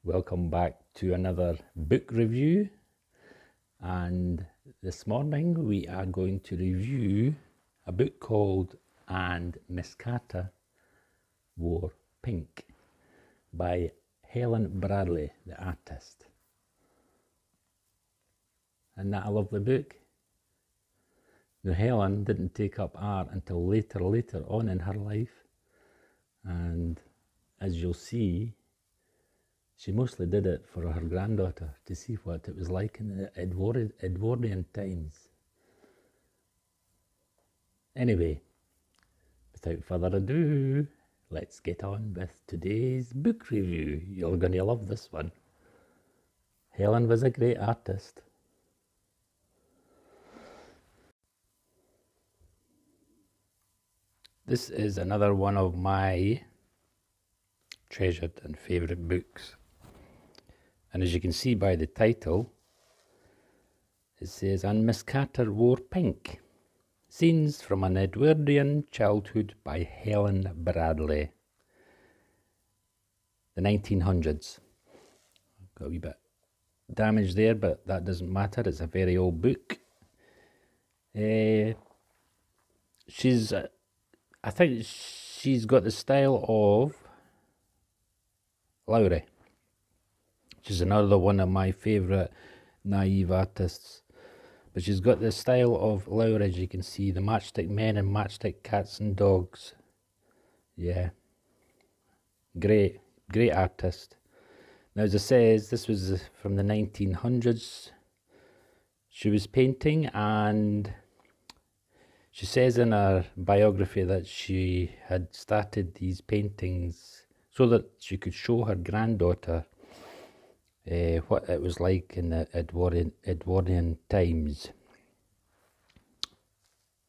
Welcome back to another book review, and this morning we are going to review a book called And Miss Carter Wore Pink by Helen Bradley, the artist. Isn't that a lovely book? Now, Helen didn't take up art until later on in her life, and as you'll see, she mostly did it for her granddaughter to see what it was like in the Edwardian times. Anyway, without further ado, let's get on with today's book review. You're going to love this one. Helen was a great artist. This is another one of my treasured and favourite books. And as you can see by the title, it says, And Miss Carter Wore Pink. Scenes from an Edwardian Childhood by Helen Bradley. The 1900s. Got a wee bit damage there, but that doesn't matter. It's a very old book. I think she's got the style of Lowry. She's another one of my favourite naive artists. But she's got the style of Lowry, as you can see. The Matchstick Men and Matchstick Cats and Dogs. Yeah. Great artist. Now, as it says, this was from the 1900s. She was painting, and she says in her biography that she had started these paintings so that she could show her granddaughter what it was like in the Edwardian times.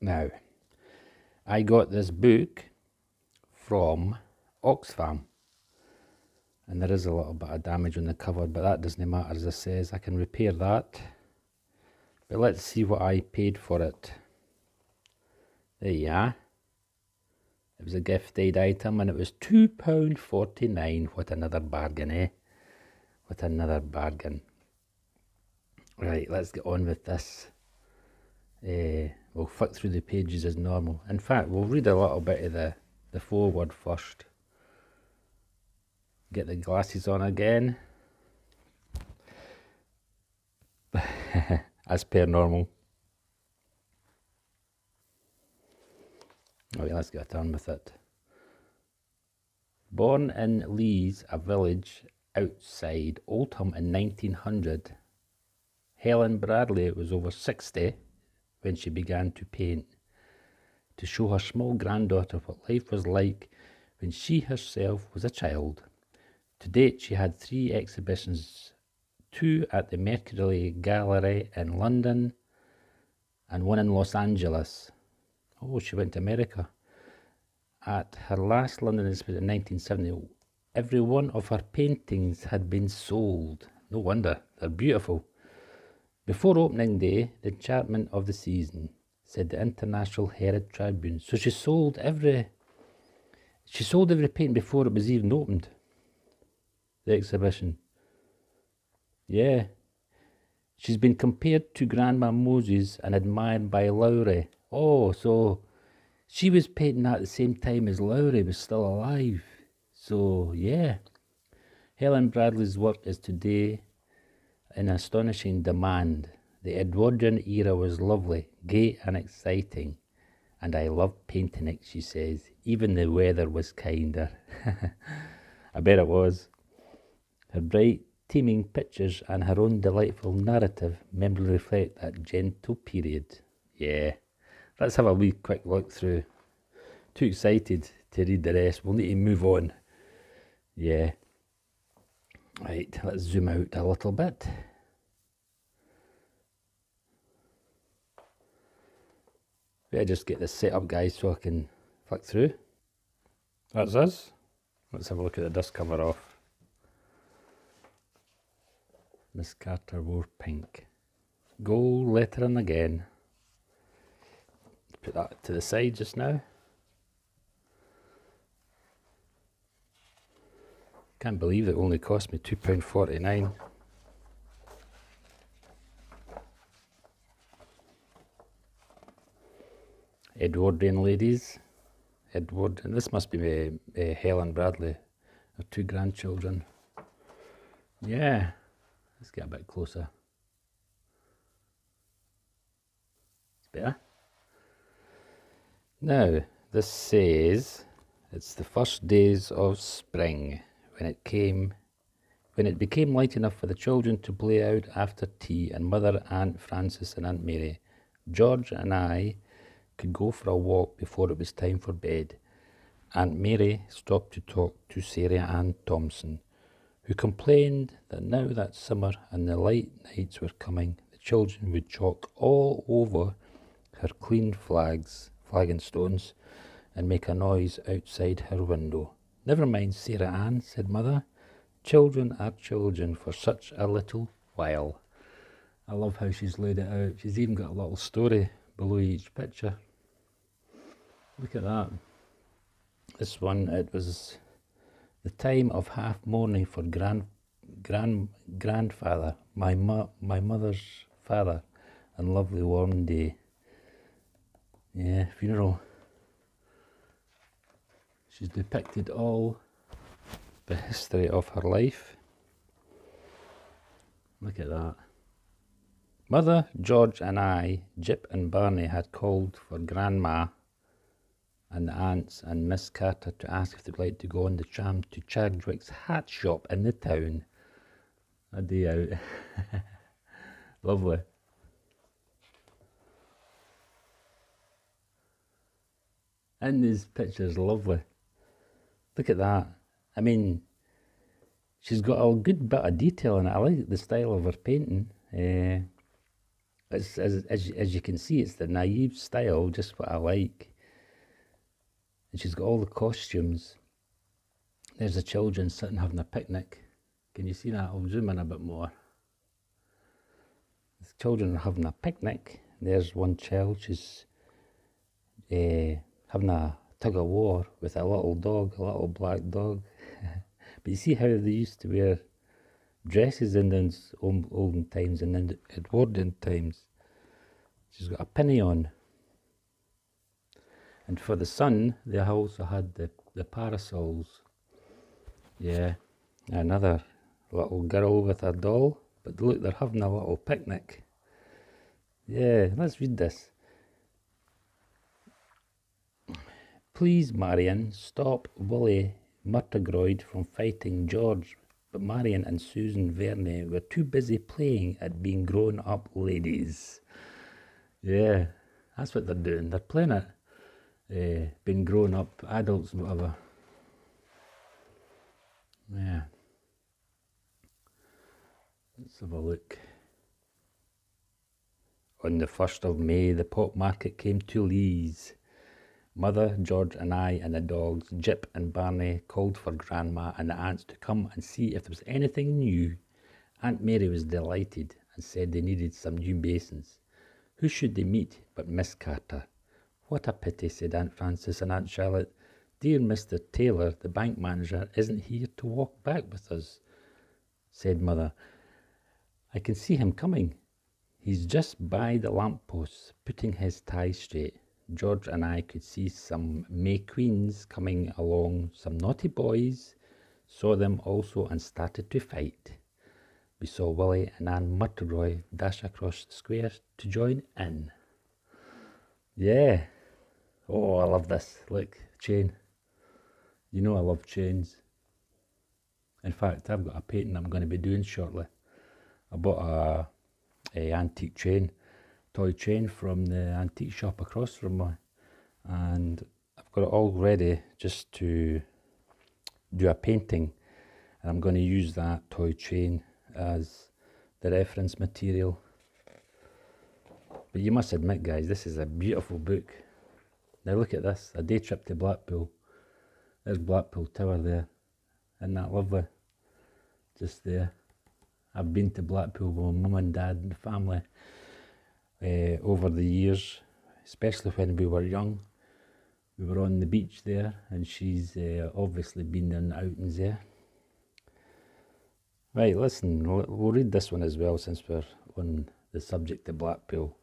Now, I got this book from Oxfam, and there is a little bit of damage on the cover, but that doesn't matter. As it says, I can repair that. But let's see what I paid for it. There you are. It was a gifted item, and it was £2.49. What another bargain, eh? What another bargain. Right, let's get on with this. We'll flick through the pages as normal. In fact, we'll read a little bit of the foreword first. Get the glasses on again. As per normal. Okay, let's get on with it. Born in Lees, a village outside Oldham in 1900, Helen Bradley was over 60 when she began to paint, to show her small granddaughter what life was like when she herself was a child. To date, she had 3 exhibitions, 2 at the Mercury Gallery in London and 1 in Los Angeles. Oh, she went to America. At her last London exhibition in 1970, every one of her paintings had been sold. No wonder, they're beautiful. Before opening day, the enchantment of the season, said the International Herald Tribune. So she sold every painting before it was even opened, the exhibition. Yeah. She's been compared to Grandma Moses and admired by Lowry. Oh, so she was painting at the same time as Lowry was still alive. So, yeah. Helen Bradley's work is today in astonishing demand. The Edwardian era was lovely, gay and exciting, and I loved painting it, she says. Even the weather was kinder. I bet it was. Her bright, teeming pictures and her own delightful narrative memorably reflect that gentle period. Yeah. Let's have a wee quick look through. Too excited to read the rest. We'll need to move on. Yeah. Right, let's zoom out a little bit. Better just get this set up, guys, so I can flick through. That's us. Let's have a look at the dust cover off. Miss Carter Wore Pink. Gold lettering again. Put that to the side just now. Can't believe it only cost me £2.49. Edwardian ladies. Edward, and this must be Helen Bradley, her 2 grandchildren. Yeah, let's get a bit closer. It's better. Now, this says it's the first days of spring when it became light enough for the children to play out after tea, and Mother, Aunt Frances and Aunt Mary, George and I could go for a walk before it was time for bed. Aunt Mary stopped to talk to Sarah Ann Thompson, who complained that now that summer and the light nights were coming, the children would chalk all over her clean flagging stones, and make a noise outside her window. Never mind, Sarah Ann, said Mother. Children are children for such a little while. I love how she's laid it out. She's even got a little story below each picture. Look at that. This one, it was the time of half mourning for grandfather, my mother's father, and lovely warm day. Yeah, funeral. She's depicted all the history of her life. Look at that. Mother, George and I, Jip and Barney, had called for Grandma and the aunts and Miss Carter to ask if they'd like to go on the tram to Chadwick's hat shop in the town. A day out. Lovely. And these pictures, lovely. Look at that. I mean, she's got a good bit of detail in it. I like the style of her painting. As you can see, it's the naive style, just what I like. And she's got all the costumes. There's the children sitting having a picnic. Can you see that? I'll zoom in a bit more. The children are having a picnic. There's one child, she's having a tug of war with a little dog, a little black dog. But you see how they used to wear dresses in those olden times and in Edwardian times. She's got a pinny on. And for the sun, they also had the parasols. Yeah, another little girl with a doll. But look, they're having a little picnic. Yeah, let's read this. Please, Marion, stop Willie Murtagroyd from fighting George. But Marion and Susan Verney were too busy playing at being grown-up ladies. Yeah, that's what they're doing. They're playing at being grown-up adults and whatever. Yeah. Let's have a look. On the 1st of May, the pop market came to Lee's. Mother, George and I and the dogs, Jip and Barney, called for Grandma and the aunts to come and see if there was anything new. Aunt Mary was delighted and said they needed some new basins. Who should they meet but Miss Carter? What a pity, said Aunt Frances and Aunt Charlotte. Dear Mr. Taylor, the bank manager, isn't here to walk back with us, said Mother. I can see him coming. He's just by the lamppost, putting his tie straight. George and I could see some May Queens coming along, some naughty boys, saw them also and started to fight. We saw Willie and Anne Murtagroyd dash across the square to join in. Yeah. Oh, I love this. Look, chain. You know I love chains. In fact, I've got a painting I'm going to be doing shortly. I bought a antique chain, toy chain from the antique shop across from me, and I've got it all ready just to do a painting, and I'm going to use that toy chain as the reference material. But you must admit, guys, this is a beautiful book. Now look at this, A Day Trip to Blackpool. There's Blackpool Tower there. Isn't that lovely? Just there. I've been to Blackpool with my mum and dad and family over the years, especially when we were young. We were on the beach there, and she's obviously been in outings there. Right, listen, we'll read this one as well since we're on the subject of Blackpool.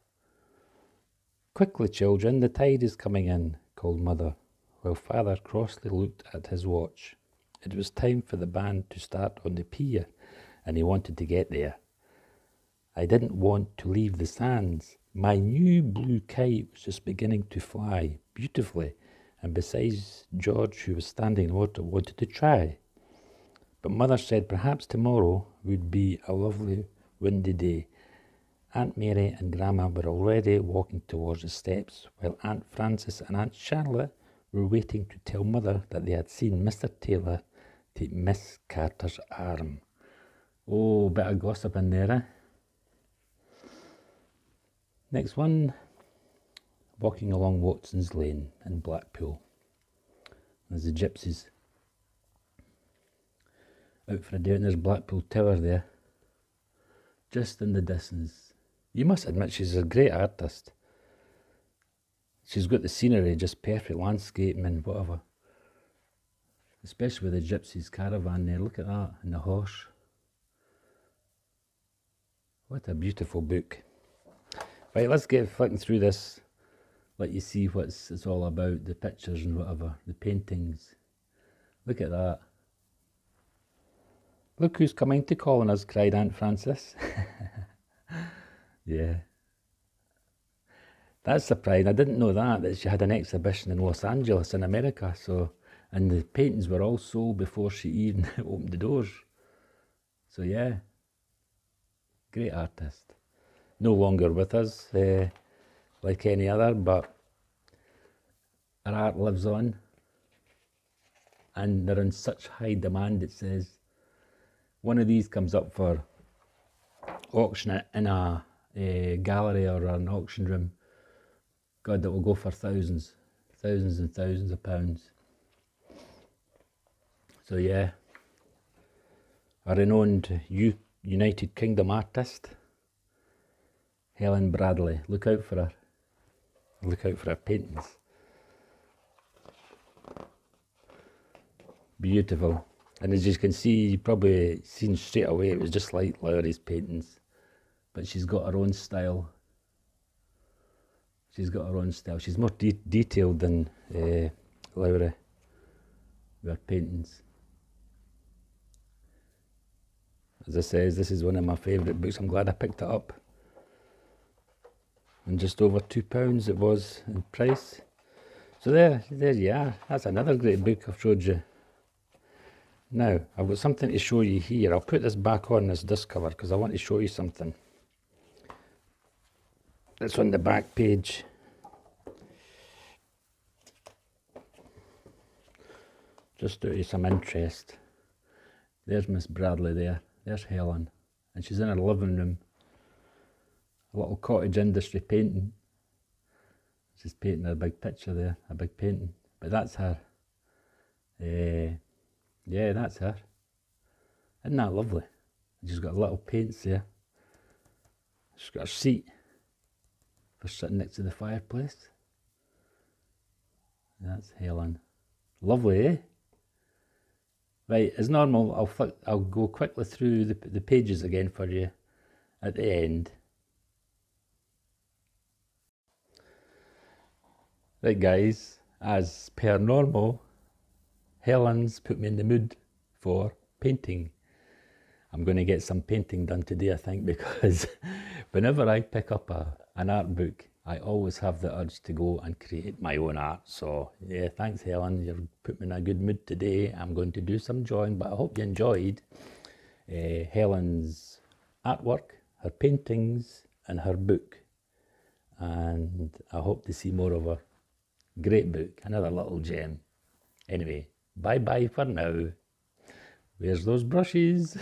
Quickly, children, the tide is coming in, called Mother, while Father crossly looked at his watch. It was time for the band to start on the pier, and he wanted to get there. I didn't want to leave the sands. My new blue kite was just beginning to fly beautifully, and besides, George, who was standing in the water, wanted to try. But Mother said perhaps tomorrow would be a lovely windy day. Aunt Mary and Grandma were already walking towards the steps, while Aunt Frances and Aunt Charlotte were waiting to tell Mother that they had seen Mr. Taylor take Miss Carter's arm. Oh, bit of gossip in there, eh? Next one, walking along Watson's Lane in Blackpool. There's the gypsies out for a day, and there's Blackpool Tower there, just in the distance. You must admit she's a great artist. She's got the scenery, just perfect landscaping and whatever. Especially with the gypsies caravan there, look at that, and the horse. What a beautiful book. Right, let's get flicking through this, let you see what it's all about, the pictures and whatever, the paintings. Look at that. Look who's coming to call on us, cried Aunt Frances. Yeah. That's surprising. I didn't know that she had an exhibition in Los Angeles in America, so, and the paintings were all sold before she even opened the doors. So yeah, great artist. No longer with us, like any other, but her art lives on, and they're in such high demand, it says. One of these comes up for auction in a gallery or an auction room. God, that will go for thousands and thousands of pounds. So yeah, a renowned United Kingdom artist, Helen Bradley. Look out for her. Look out for her paintings. Beautiful. And as you can see, you probably seen straight away, it was just like Lowry's paintings. But she's got her own style. She's got her own style. She's more detailed than Lowry with her paintings. As I say, this is one of my favourite books. I'm glad I picked it up. And just over £2 it was in price. So there you are. That's another great book I've showed you. Now, I've got something to show you here. I'll put this back on this disc cover because I want to show you something. It's on the back page. Just to some interest. There's Miss Bradley there. There's Helen. And she's in her living room. A little cottage industry painting. She's painting a big picture there, a big painting. But that's her. Yeah, that's her. Isn't that lovely? She's got little paints there. She's got a seat for sitting next to the fireplace. That's Helen. Lovely, eh? Right, as normal, I'll go quickly through the pages again for you at the end. Right guys, as per normal, Helen's put me in the mood for painting. I'm going to get some painting done today, I think, because whenever I pick up an art book, I always have the urge to go and create my own art. So yeah, thanks Helen, you've put me in a good mood today. I'm going to do some drawing, but I hope you enjoyed Helen's artwork, her paintings and her book. And I hope to see more of her. Great book, another little gem. Anyway, bye bye for now. Where's those brushes?